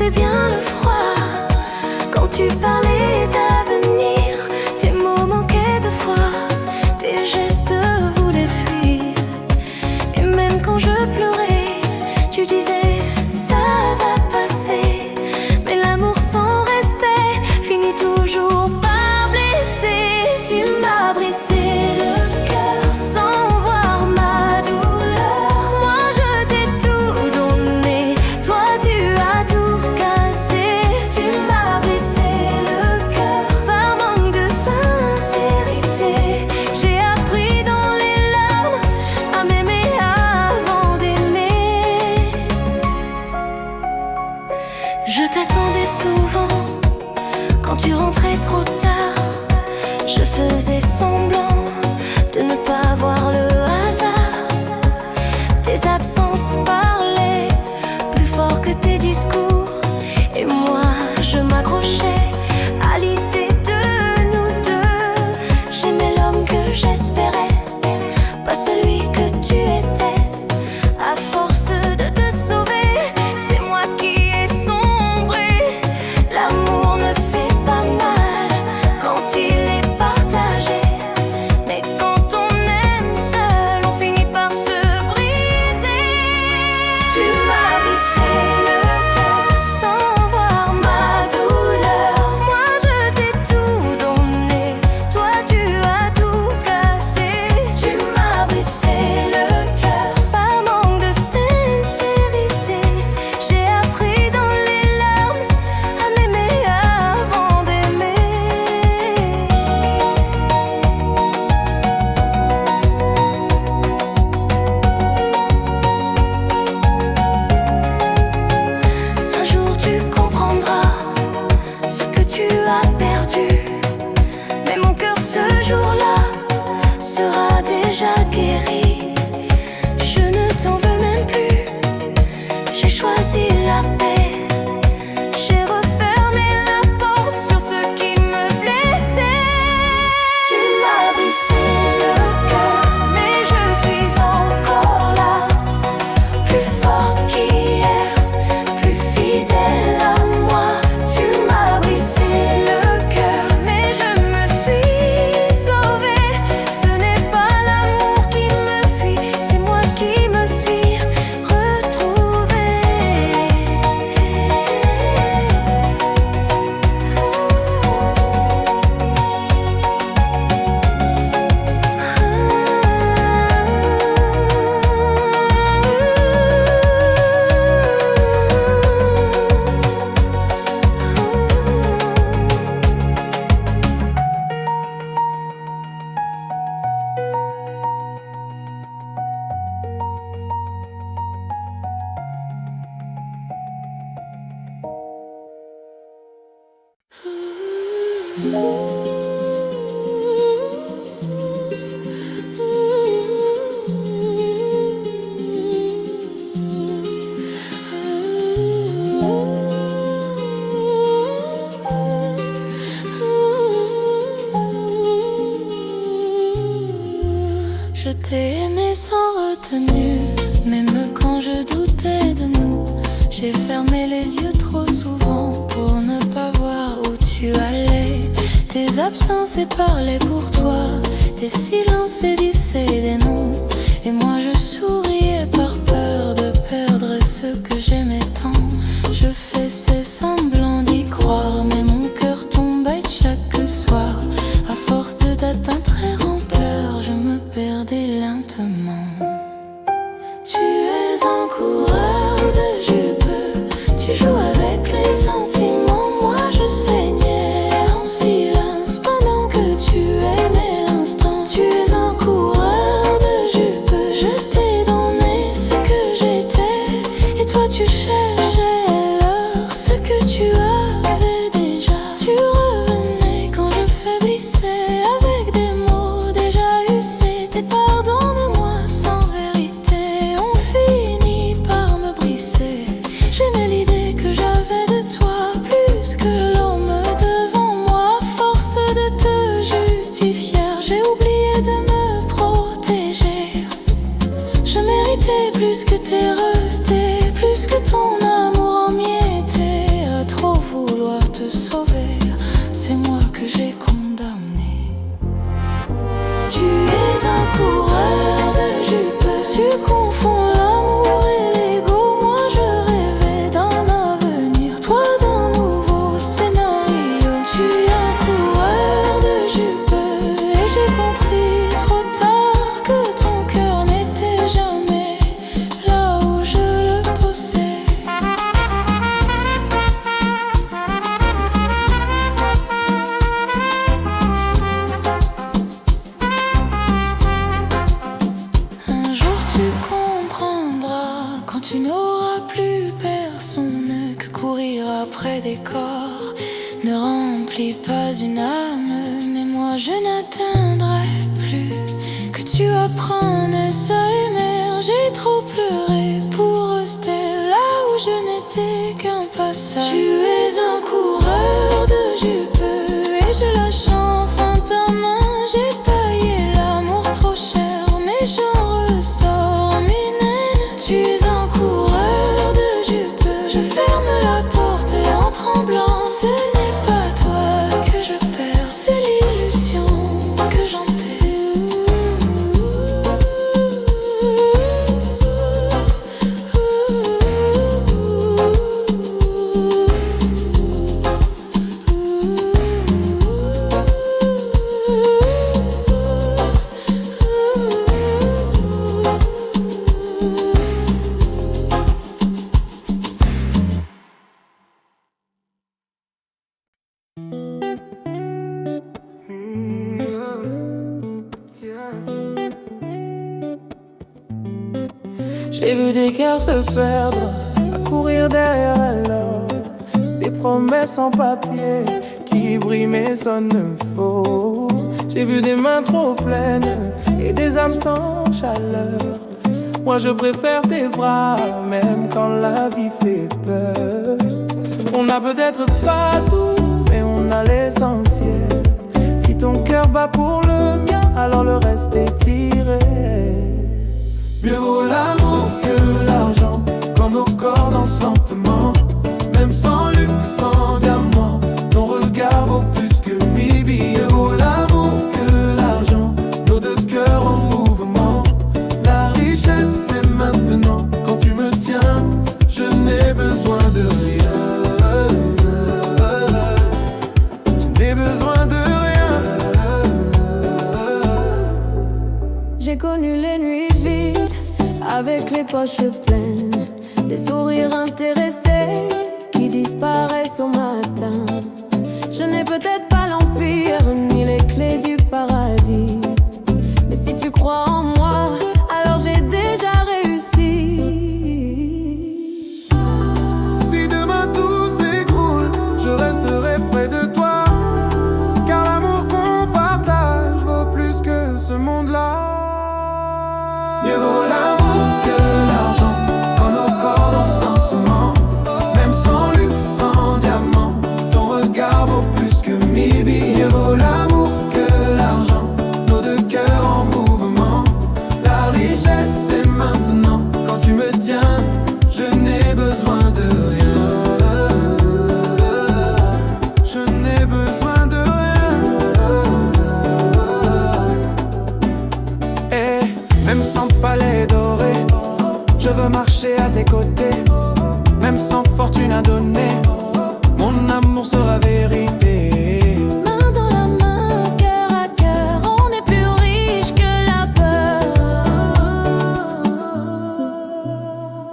sentais bien le froid quand tu parlais d'avenir. Tes mots manquaient de foi, tes gestes voulaient fuir. Et même quand je pleurais, tu disais ça va passer. Mais l'amour sans respect finit toujours par blesser. Tu m'as brisé le cœur sans voir ma douleur. Moi je t'ai tout donné, toi tu as tout cassé. Tu m'as brisé le cœur par manque de sincérité. J'ai appris dans les larmes à m'aimer avant d'aimer. Je t'attendais souvent quand tu rentrais trop tard. Je faisais semblant de ne pas voir le hasard. Tes absences parlaient plus fort que tes discours. Et moi je m'accrochais à l'idée de nous deux. J'aimais l'homme que j'espérais, pas celui que tu étais. À force de te sauver, c'est moi qui ai sombré. L'amour ne fait pas mal quand il est partagé. Mais quand on aime seul, on finit par se briser. Tu m'as brisé le cœur sans voir ma douleur. Moi je t'ai tout donné, toi tu as tout cassé. Tu m'as brisé le cœur par manque de sincérité. J'ai appris dans les larmes à m'aimer avant d'aimer. Un jour tu comprendras ce que tu as perdu. Mais mon cœur ce jour-là sera déjà guéri. Je ne t'en veux même plus, j'ai choisi la paix. J'ai refermé la porte sur ce qui me blessait. Tu m'as brisé le cœur, mais je suis encore là. Plus forte qu'hier, plus fidèle à moi. Tu m'as brisé le cœur, mais je me suis sauvée. Ce n'est pas l'amour qui me fuit, c'est moi qui me suis retrouvée. Je t'ai aimé sans retenue, même quand je doutais de nous. J'ai fermé les yeux trop souvent pour ne pas voir où tu allais. Tes absences parlaient pour toi, tes silences disaient des noms. Et moi je souriais par peur de perdre ce que j'aimais tant. Je faisais semblant d'y croire, mais mon cœur tombait chaque soir. À force de d'atteindre en pleurs, je me perdais lentement. Tu es un coureur de jupe, tu joues avec les sentiments. Moi je saignais en silence pendant que tu aimais l'instant. Tu es un coureur de jupe, je t'ai donné ce que j'étais. Et toi tu cherchais alors ce que tu avais déjà. Tu revenais quand je faiblissais avec des mots déjà usés. Tes pardonne-moi sans vérité ont fini par me briser. J'aimais l'idée que j'avais de toi plus que l'homme devant moi. Force de te justifier, j'ai oublié de me protéger. Je méritais plus que tes restés, plus que ton amour emmietté. ne remplit pas une âme, mais moi je n'atteindrai plus que tu apprennes à émerger. Trop pleuré pour rester là où je n'étais qu'un passage. Tu es un coureur de jupe et je lâche enfin ta main. J'ai payé l'amour trop cher, mais j'en ressors mine. Tu es un coureur de jupe, je ferme la porte en tremblant. Ce n'est pas toi que je perds, c'est l'illusion que j'enterre. J'ai vu des cœurs se perdre, à courir derrière elle. Des promesses en papier qui brillent mais sonnent faux. J'ai vu des mains trop pleines et des âmes sans chaleur. Moi je préfère tes bras, même quand la vie fait peur. On n'a peut-être pas tout, mais on a l'essentiel. Si ton cœur bat pour le mien, alors le reste est tiré. Mieux vaut l'amour que l'argent, quand nos corps dansent lentement. Même sans luxe, sans diamant, ton regard vaut plus que 1000 billets. Mieux vaut l'amour que l'argent, nos deux cœurs en mouvement. La richesse c'est maintenant, quand tu me tiens, je n'ai besoin de rien. Je n'ai besoin de rien. J'ai connu les nuits vides, avec les poches pleines, des sourires intéressés qui disparaissent au matin. Je n'ai peut-être pas l'empire ni les clés du paradis, mais si tu crois en moi, alors j'ai déjà réussi. Si demain tout s'écroule, je resterai près de toi, car l'amour qu'on partage vaut plus que ce monde-là. Mieux vaut l'amour que l'argent, quand nos corps dansent lentement. Même sans luxe, sans diamant, ton regard vaut plus que 1000 billets. Mieux vaut l'amour que l'argent, nos deux cœurs en mouvement. La richesse c'est maintenant, quand tu me tiens, je n'ai besoin de rien. Je n'ai besoin de rien. Et même sans palais doré, je veux marcher à tes côtés. Même sans fortune à donner, mon amour sera vérité. Main dans la main, cœur à cœur, on est plus riche que la peur.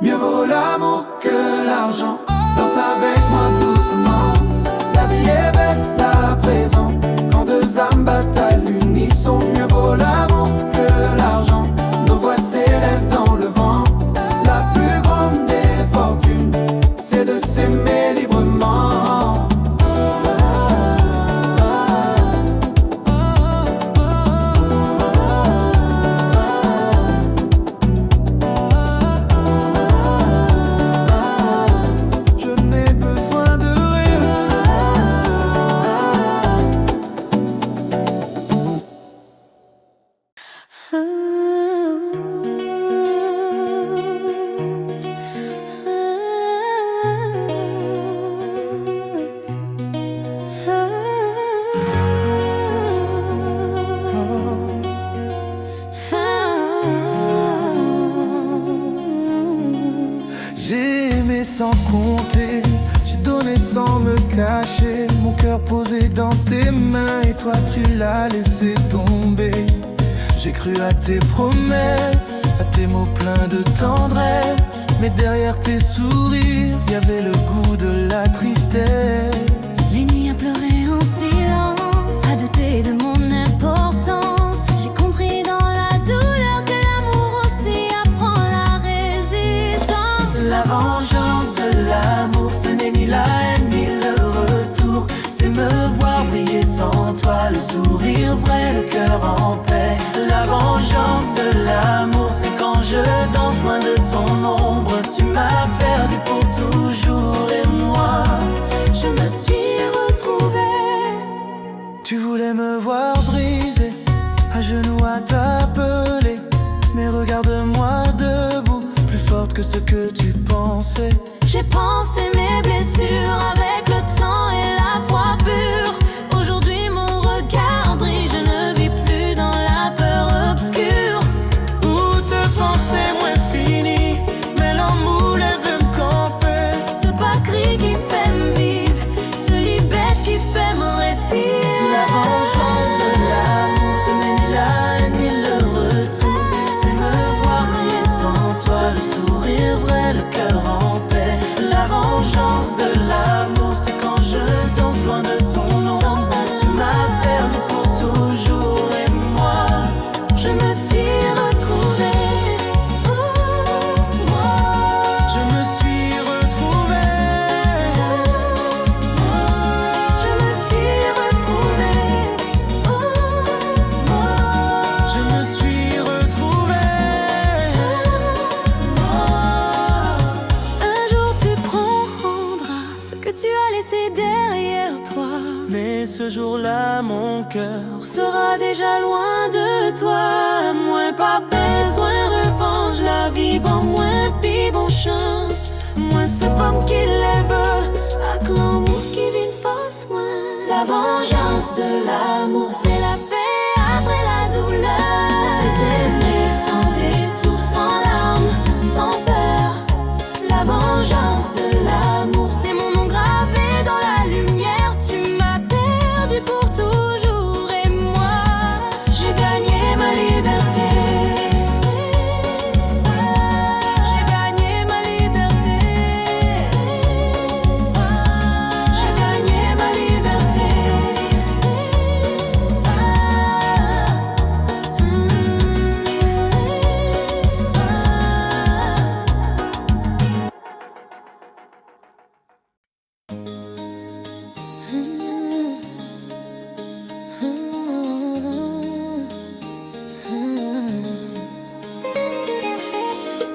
Mieux vaut l'amour que l'argent, danse avec moi doucement. La vie est belle à présent, quand deux âmes battent à l'unisson. Mieux vaut l'amour que l'argent, nos voix s'élèvent dans le vent. La plus grande des fortunes, c'est de s'aimer librement. Je n'ai besoin de rien. J'ai aimé sans compter, j'ai donné sans me cacher. Mon cœur posé dans tes mains et toi tu l'as laissé tomber. J'ai cru à tes promesses, à tes mots pleins de tendresse. Mais derrière tes sourires, y avait le goût de la tristesse. Les nuits à pleurer en silence, à douter de mon importance. J'ai compris dans la douleur que l'amour aussi apprend la résistance. La vengeance de l'amour, ce n'est ni la haine ni le retour. C'est sourire vrai, le cœur en paix. La vengeance de l'amour, c'est quand je danse loin de ton ombre. Tu m'as perdu pour toujours et moi, je me suis retrouvée. Tu voulais me voir briser, à genoux à t'appeler. Mais regarde-moi debout, plus forte que ce que tu pensais. J'ai pensé mes blessures avec le temps et la foi pure. Aujourd'hui mon regard brille, je ne vis plus dans la peur obscure. Où te penser moins fini, mais l'amour veut me camper. Ce pas cri qui fait me vivre, ce libette qui fait me respirer. La vengeance de l'amour, ce n'est ni la haine ni le retour. C'est me voir briller sans toi, le sourire vrai, le cœur en paix. La vengeance de l'amour, c'est quand je danse loin de ton ombre. Tu m'as perdu pour toujours et moi, je me suis retrouvée. Je me suis retrouvée. Je me suis retrouvée. Je me suis retrouvée. Un jour tu prendras ce que tu as laissé derrière toi. Mais ce jour-là, mon cœur Sera déjà loin de toi. Moins pas besoin revanche, la vie bon moins pis bon chance. Moins ce femme qui lève, avec l'amour qui vient force moins. La vengeance de l'amour, c'est la paix après la douleur. C'est aimer sans détour, sans larmes, sans peur. La vengeance de l'amour, c'est mon nom gravé dans la lumière. Tu m'as perdu pour toujours et moi, j'ai gagné ma liberté. J'ai gagné ma liberté. J'ai gagné ma liberté.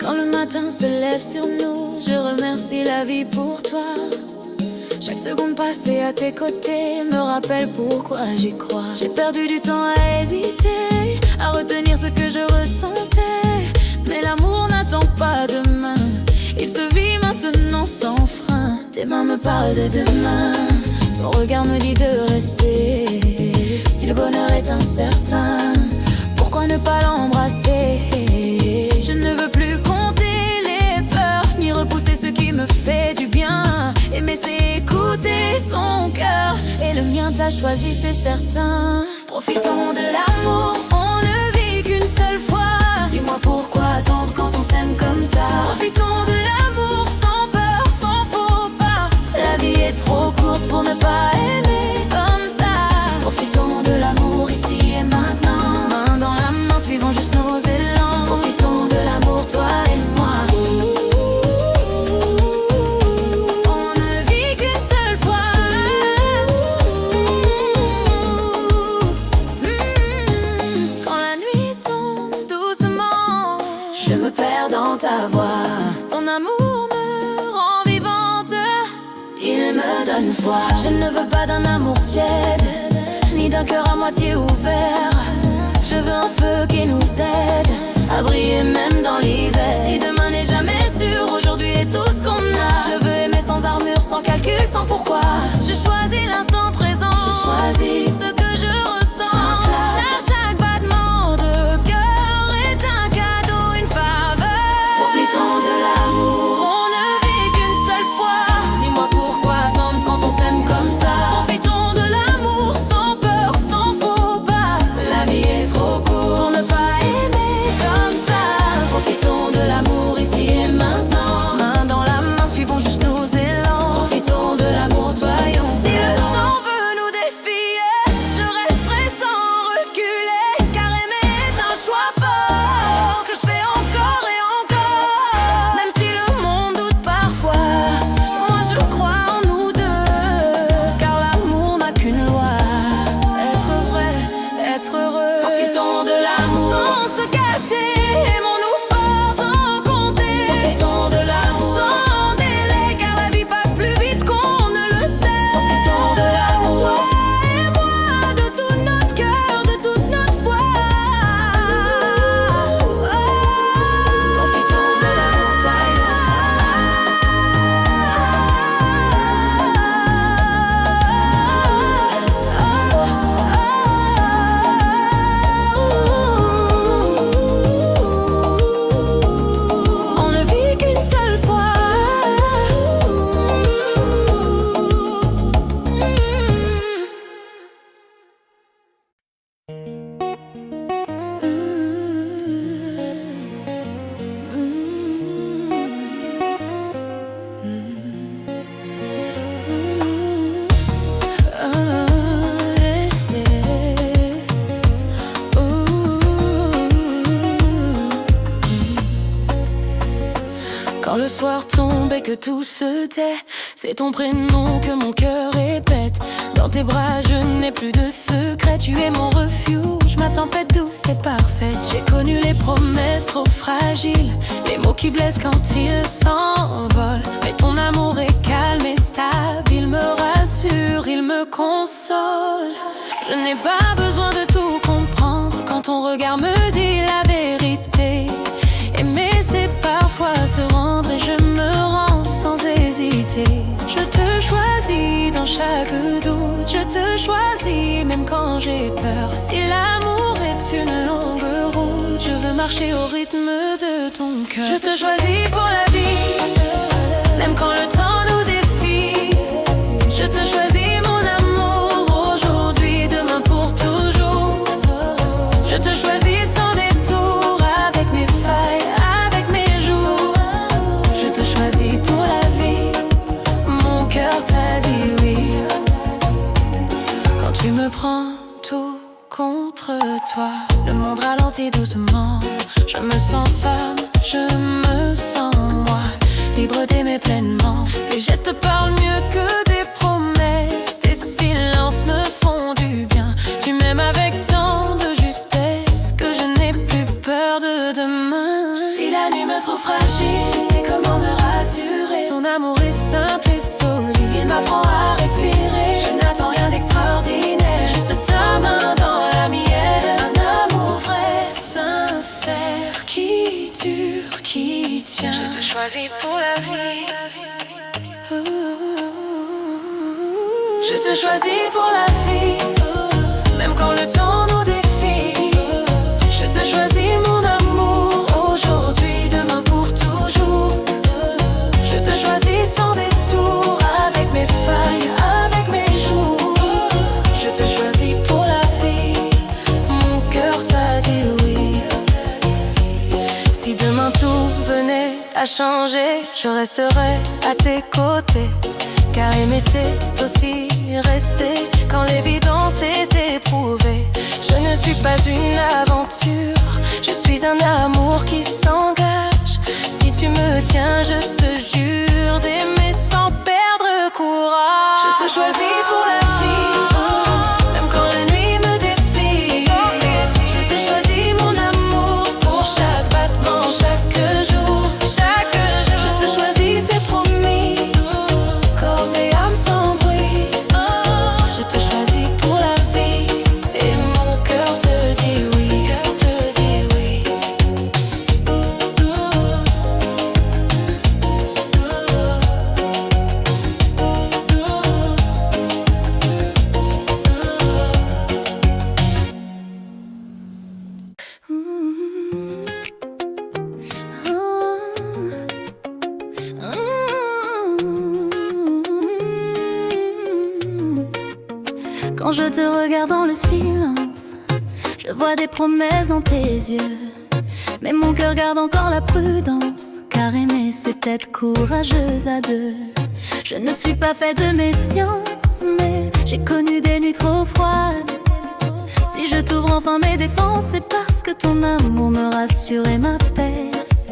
Quand le matin se lève sur nous, je remercie la vie pour toi. Chaque seconde passée à tes côtés me rappelle pourquoi j'y crois. J'ai perdu du temps à hésiter, à retenir ce que je ressentais. Mais l'amour n'attend pas demain, il se vit maintenant sans frein. Tes mains me parlent de demain, ton regard me dit de rester. Si le bonheur est incertain, pourquoi ne pas l'embrasser? Je ne veux plus compter les peurs, ni repousser ce qui me fait du bien. Aimer c'est écouter son cœur, et le mien t'a choisi c'est certain. Profitons de l'amour, on ne vit qu'une seule fois. Dis-moi pourquoi attendre quand on s'aime comme ça. Profitons de l'amour sans peur, sans faux pas. La vie est trop courte pour ne pas aimer comme ça. Profitons de l'amour ici et maintenant. Main dans la main, suivons juste nos élans. Profitons de l'amour, toi et moi. On ne vit qu'une seule fois. Quand la nuit tombe doucement, je me perds dans ta voix. Ton amour me rend vivante, il me donne foi. Je ne veux pas d'un amour tiède, ni d'un cœur à moitié ouvert. Je veux un feu qui nous aide à briller même dans l'hiver. Si demain n'est jamais sûr, aujourd'hui est tout ce qu'on a. Je veux aimer sans armure, sans calcul, sans pourquoi. Je choisis l'instant présent, je choisis ce que je ressens. Chaque battement de cœur est un cadeau, une faveur. Profitons de l'amour, on ne vit qu'une seule fois. Dis-moi pourquoi attendre quand on s'aime comme ça. Profitons de l'amour sans peur, sans faux pas. La vie est trop courte pour ne pas aimer comme ça. Profitons de l'amour ici et maintenant. Main dans la main, suivons juste nos élans. Profitons de l'amour, toi et on. Si le temps veut soir tombe et que tout se tait, c'est ton prénom que mon cœur répète. Dans tes bras je n'ai plus de secret, tu es mon refuge, ma tempête douce et parfaite. J'ai connu les promesses trop fragiles, les mots qui blessent quand ils s'envolent. Mais ton amour est calme et stable, il me rassure, il me console. Je n'ai pas besoin de tout comprendre quand ton regard me dit la vérité. Aimer c'est parfois se rendre et je me rends sans hésiter. Je te choisis dans chaque doute, je te choisis même quand j'ai peur. Si l'amour est une longue route, je veux marcher au rythme de ton cœur. Je te choisis pour la vie, même quand le temps nous défie. Je te choisis mon amour, aujourd'hui, demain, pour toujours. Je te choisis sans détour, avec mes failles, avec mes jours. Je te choisis pour la vie, mon cœur t'a dit oui. Quand tu me prends tout contre toi, le monde ralentit doucement. Je me sens femme, je me sens moi, libre d'aimer pleinement. Tes gestes parlent mieux que des promesses, tes silences me font du bien. Tu m'aimes avec tant de justesse que je n'ai plus peur de demain. Si la nuit me trouve fragile, tu sais comment me rassurer. Ton amour est simple et solide, il m'apprend à respirer. Je n'attends rien d'extraordinaire, juste ta main dans la mienne. Un amour vrai, sincère, qui dure, qui tient. Je te choisis pour la vie. Je te choisis pour la vie, même quand le temps nous défie. Je te choisis mon amour, aujourd'hui, demain, pour toujours. Je te choisis sans détour, avec mes failles, avec mes jours. Je te choisis pour la vie, mon cœur t'a dit oui. Si demain tout venait à changer, je resterai à tes côtés. Car aimer c'est aussi rester quand l'évidence est éprouvée. Je ne suis pas une aventure, je suis un amour qui s'engage. Si tu me tiens, je te jure d'aimer sans perdre courage. Je te choisis pour la vie, même quand la nuit me défie. Je te choisis mon amour, pour chaque battement, chaque jour. Je te choisis, c'est promis, corps et âme sans bruit. Je te choisis pour la vie, et mon cœur te dit oui. Cœur te dit oui. Quand je te regarde dans le silence, je vois des promesses dans tes yeux. Mais mon cœur garde encore la prudence, car aimer c'est être courageuse à deux. Je ne suis pas faite de méfiance, mais j'ai connu des nuits trop froides. Si je t'ouvre enfin mes défenses, c'est parce que ton amour me rassure et m'apaise.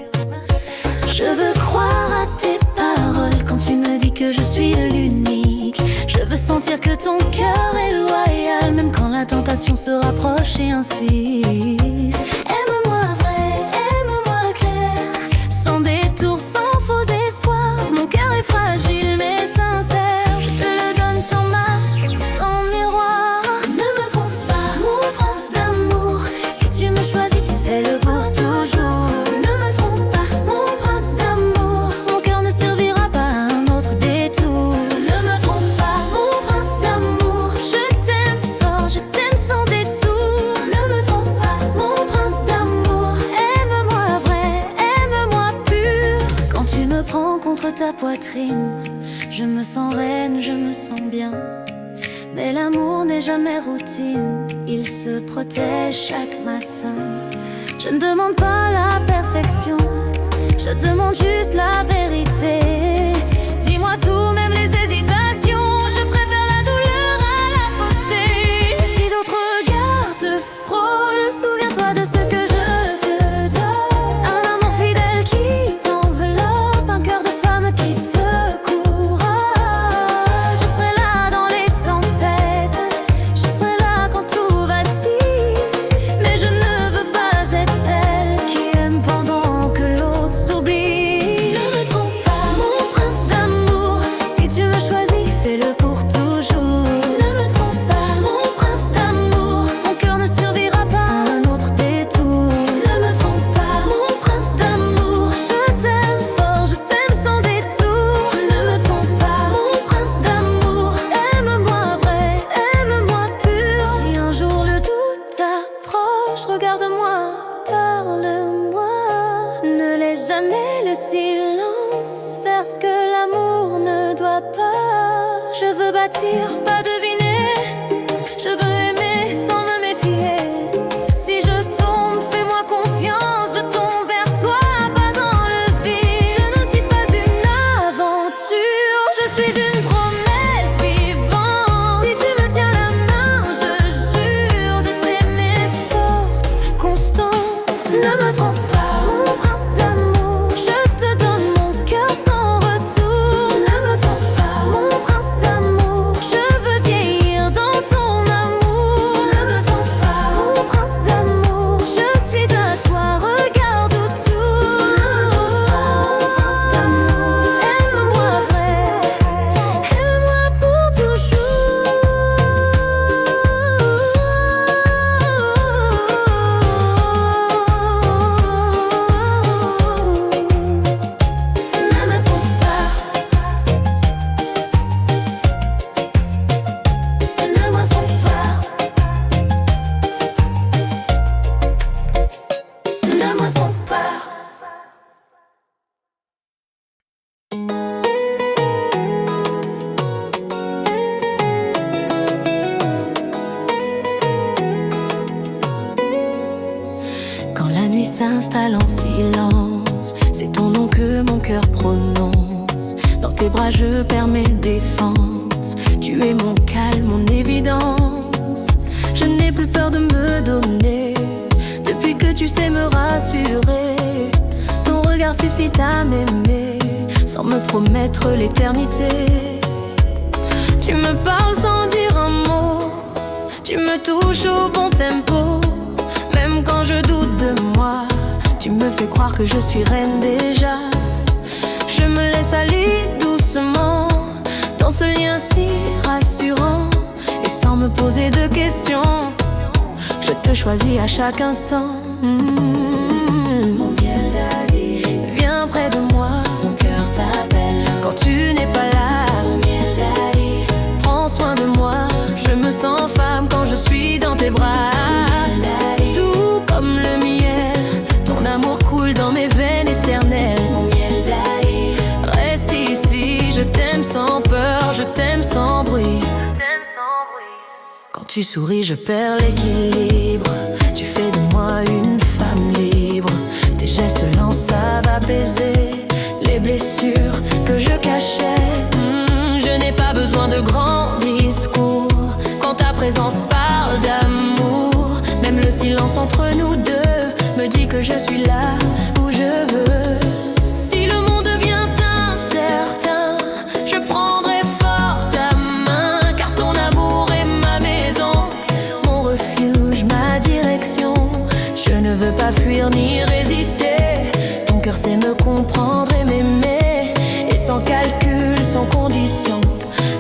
Je veux croire à tes paroles quand tu me dis que je suis l'unique. Je veux sentir que ton cœur est loyal, même quand la tentation se rapproche et insiste. Aime-moi vrai, aime-moi clair, sans détour, sans faux espoir. Mon cœur est fragile mais sincère, je te le donne sans masque, sans miroir. Ne me trompe pas, mon prince d'amour, si tu me choisis, fais-le pour toujours. Ne me trompe pas, mon prince d'amour, mon cœur ne survivra pas à un autre détour. Ne me trompe pas, mon prince d'amour, je t'aime fort, je t'aime sans détour. Ne me trompe pas, mon prince d'amour, aime-moi vrai, aime-moi pur. Quand tu me prends contre ta poitrine, je me sens reine, je me sens bien. Mais l'amour n'est jamais routine, il se protège chaque matin. Je ne demande pas la perfection, je demande juste la vérité. Dis-moi tout, même les hésitations, je préfère la douleur à la fausseté. Si d'autres regards te frôlent, souviens-toi de ce que je te donne. Un amour fidèle qui t'enveloppe, un cœur J'aimais le silence, faire ce que l'amour ne doit pas. Je veux bâtir, pas deviner. Je veux aimer sans me méfier. Si je tombe, fais-moi confiance. Je tombe vers toi, pas dans le vide. Je ne suis pas une aventure, je suis une promesse vivante. Si tu me tiens la main, je jure de t'aimer forte, constante. Ne me trompe pas, mon prince d'amour. Je te donne mon cœur sans retour. Ne me trompe pas, mon prince d'amour. Je veux vieillir dans ton amour. Ne me trompe pas, mon prince d'amour. Je suis à toi, regarde autour. Ne me trompe pas, mon prince d'amour. Aime-moi vrai, aime-moi pour toujours. Ne me trompe pas. Ne me trompe pas. Ne me trompe pas. Quand la nuit s'installe en silence, c'est ton nom que mon cœur prononce. Dans tes bras je perds mes défenses. Tu es mon calme, mon évidence. Je n'ai plus peur de me donner. Depuis que tu sais me rassurer, ton regard suffit à m'aimer, sans me promettre l'éternité. Tu me parles sans dire un mot. Tu me touches au bon tempo. Même quand je doute de moi, tu me fais croire que je suis reine déjà. Je me laisse aller doucement dans ce lien si rassurant. Et sans me poser de questions, je te choisis à chaque instant. Mon miel d'Ali, viens près de moi, mon cœur t'appelle. Quand tu n'es pas là, mon miel d'Ali, prends soin de moi. Je me sens femme quand je suis dans tes bras. Tout comme le miel, ton amour coule dans mes veines éternelles. Mon miel d'Ali, reste ici, je t'aime sans peur, je t'aime sans bruit. Quand tu souris, je perds l'équilibre. Tu fais de moi une femme libre. Tes gestes lents savent apaiser les blessures que je cachais. Je n'ai pas besoin de grands discours quand ta présence parle d'amour. Même le silence entre nous deux me dit que je suis là où je veux. Si le monde devient incertain, je prendrai fort ta main, car ton amour est ma maison, mon refuge, ma direction. Je ne veux pas fuir ni résister. Ton cœur sait me comprendre et m'aimer, et sans calcul, sans condition,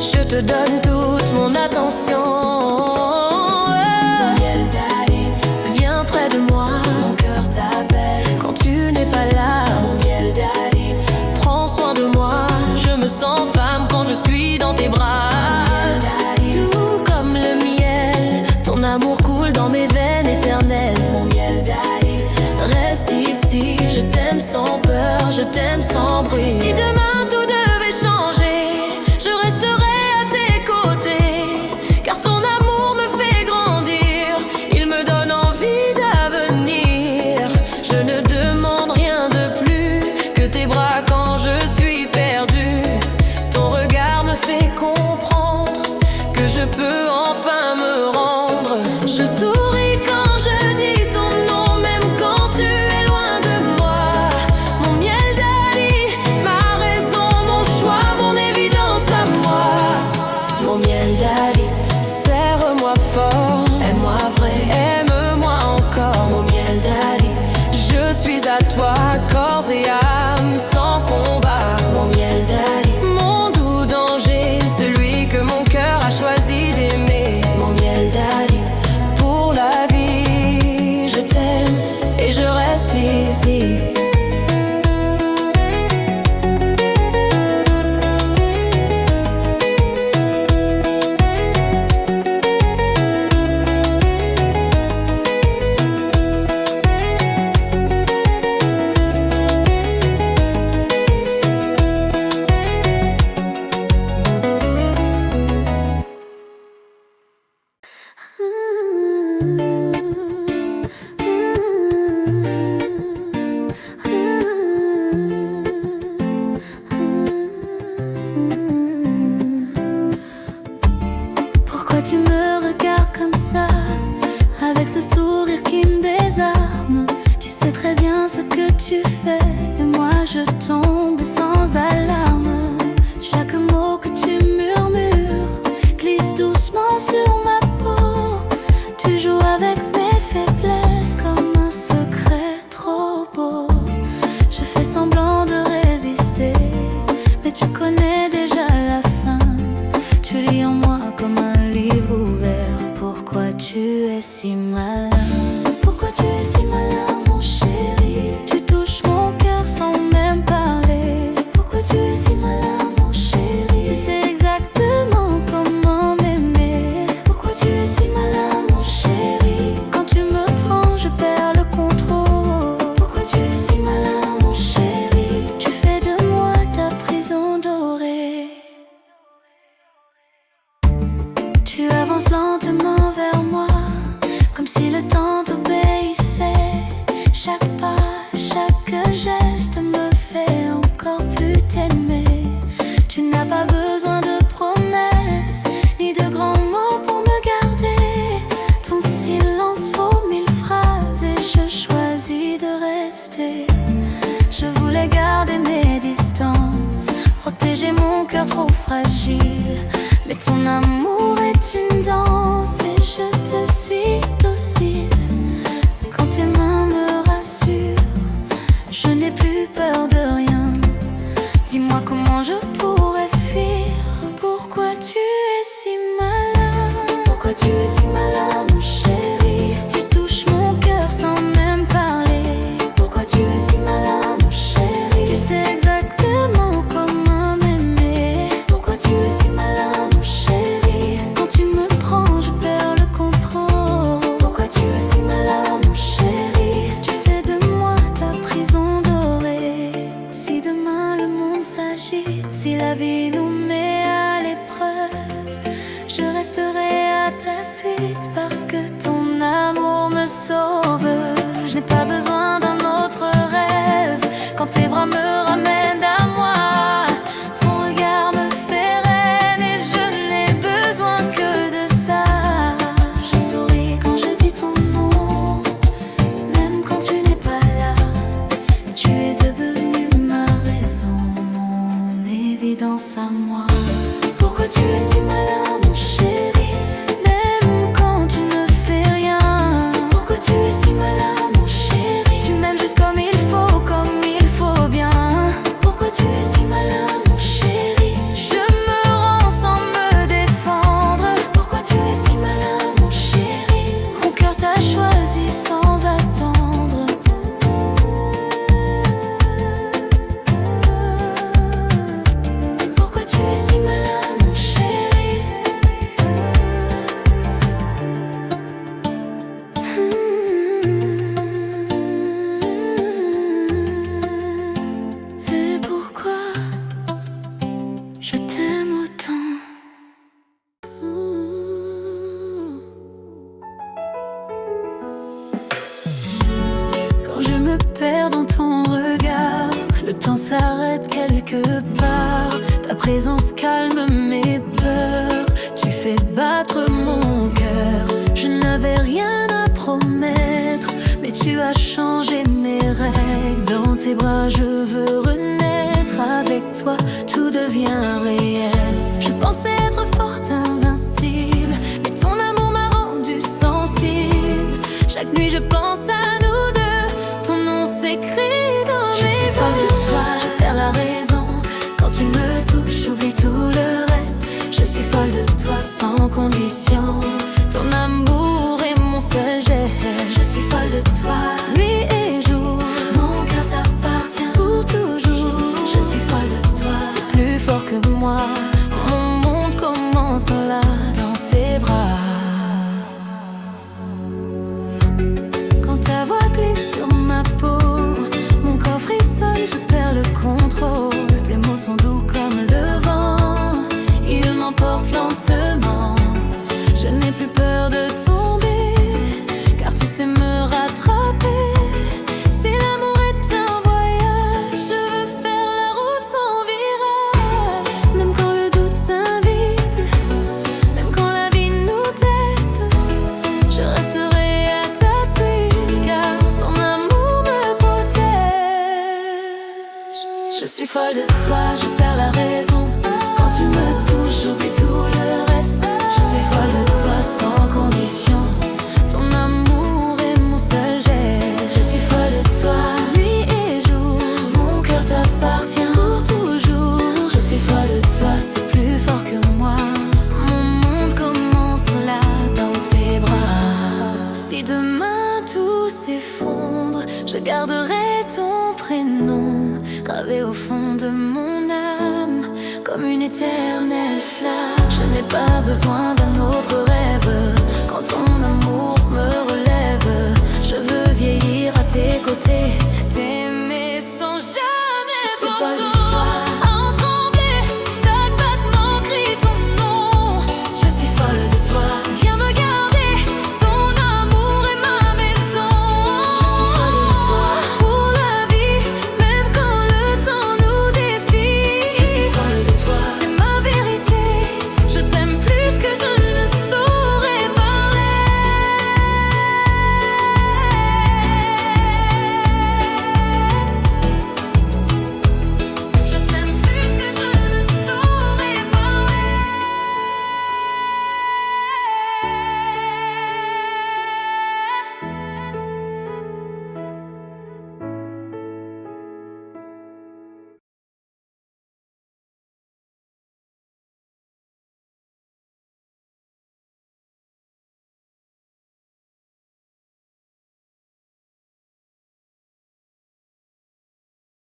je te donne toute mon attention. Viens près de moi, mon cœur t'appelle. Quand tu n'es pas là, mon miel d'Ali, prends soin de moi. Je me sens femme quand je suis dans tes bras. Tout comme le miel, ton amour coule dans mes veines éternelles. Mon miel d'Ali, reste ici, je t'aime sans peur, je t'aime sans bruit. Si demain tout devait changer, je resterai à tes côtés, car ton amour me fait grandir, il me donne envie d'avenir. Je ne demande rien de plus que tes bras quand je suis perdue. Ton regard me fait comprendre que je peux enfin me rendre. Je souris quand je dis ton nom, même quand tu es loin de moi. Mon miel d'Ali, ma raison, mon choix, mon évidence à moi. Mon miel d'Ali, serre-moi fort, aime-moi vrai, aime-moi encore. Mon miel d'Ali, je suis à toi, corps et âme, sans combat. Mon miel d'Ali, mon doux danger, celui que mon cœur a choisi d'aimer. Mon miel d'Ali, pour la vie, je t'aime et je reste ici. regardes comme ça, avec ce sourire qui me désarme. Tu sais très bien ce que tu fais, et moi je tombe sans alarme. Chaque mot que tu murmures glisse doucement sur ma peau. Tu joues avec mes faiblesses comme un secret trop beau. Je fais semblant de résister, mais tu connais déjà la fin. Tu lis en moi comme un livre ouvert. Pourquoi tu es si malin? Pourquoi tu es si malin, mon chéri? Tu touches mon cœur sans même parler. Pourquoi tu es si malin, mon chéri? Tu sais exactement comment m'aimer. Pourquoi tu es si malin, mon chéri? Quand tu me prends, je perds le contrôle. Pourquoi tu es si malin, mon chéri? Tu fais de moi ta prison dorée. Tu avances lentement vers moi, comme si le temps t'obéissait. Chaque pas, chaque geste me fait encore plus t'aimer. Tu n'as pas besoin de promesses, ni de grands mots pour me garder. Ton silence vaut 1000 phrases et je choisis de rester. Je voulais garder mes distances, protéger mon cœur trop fragile. Mais ton amour est une danse et je te suis docile. Quand tes mains me rassurent, je n'ai plus peur de rien. Dis-moi comment je pourrais fuir. Pourquoi tu es si malin? Pourquoi tu es si malin, mon chéri? Tu touches mon cœur sans même parler. Pourquoi tu es si malin, mon chéri? Tu sais exactement comment m'aimer. Pourquoi tu es si malin, mon chéri? Quand tu me prends, je perds le contrôle. Pourquoi tu es si malin, mon chéri? Tu fais de moi ta prison dorée. Si demain le monde s'agite, si la vie nous met à l'épreuve, je resterai à ta suite parce que ton amour me sauve. Je n'ai pas besoin d'un autre rêve quand tes bras me ramènent à moi. Ton regard me fait reine et je n'ai besoin que de ça. Je souris quand je dis ton nom, même quand tu n'es pas là. Tu es devenu ma raison, mon évidence à moi. Pourquoi tu es si malin, mon chéri? Même quand tu ne fais rien. Pourquoi tu es si malin, mon chéri? Tu m'aimes juste comme il faut bien. Pourquoi tu es si malin, mon chéri? Je me rends sans me défendre. Pourquoi tu es si malin, mon chéri? Mon cœur t'a choisi sans attendre. Pourquoi tu es si malin, mon chéri? Et pourquoi je t'aime autant? Quand je me perds dans ton regard, le temps s'arrête quelque part. Ta présence calme mes peurs, tu fais battre mon cœur. Je n'avais rien à promettre, mais tu as changé mes règles. Dans tes bras je veux renaître. Avec toi tout devient réel. Je pensais être forte, invincible, mais ton amour m'a rendu sensible. Chaque nuit je pense à nous deux, ton nom s'écrit dans mes veines. Je suis folle de toi, je perds la raison. Quand tu me touches, j'oublie tout le reste. Je suis folle de toi sans condition. Ton amour est mon seul geste. Je suis folle de toi, nuit et jour. Mon cœur t'appartient pour toujours. Je suis folle de toi, c'est plus fort que moi. Mon monde commence là, dans tes bras. Quand ta voix glisse sur ma peau, mon corps frissonne, je perds le contrôle. Tes mots sont doux comme le vent, ils m'emportent lentement. Je n'ai plus peur de tomber, car tu sais me rattraper. Si l'amour est un voyage, je veux faire la route sans virage. Même quand le doute s'invite, même quand la vie nous teste, folle de toi, je perds la raison. Quand tu me touches, j'oublie tout le reste. Je suis folle de toi sans condition. Ton amour est mon seul geste. Je suis folle de toi, nuit et jour. Mon cœur t'appartient pour toujours. Je suis folle de toi, c'est plus fort que moi. Mon monde commence là dans tes bras. Si demain tout s'effondre, je garderai ton prénom gravé au fond de mon âme comme une éternelle flamme. Je n'ai pas besoin d'un autre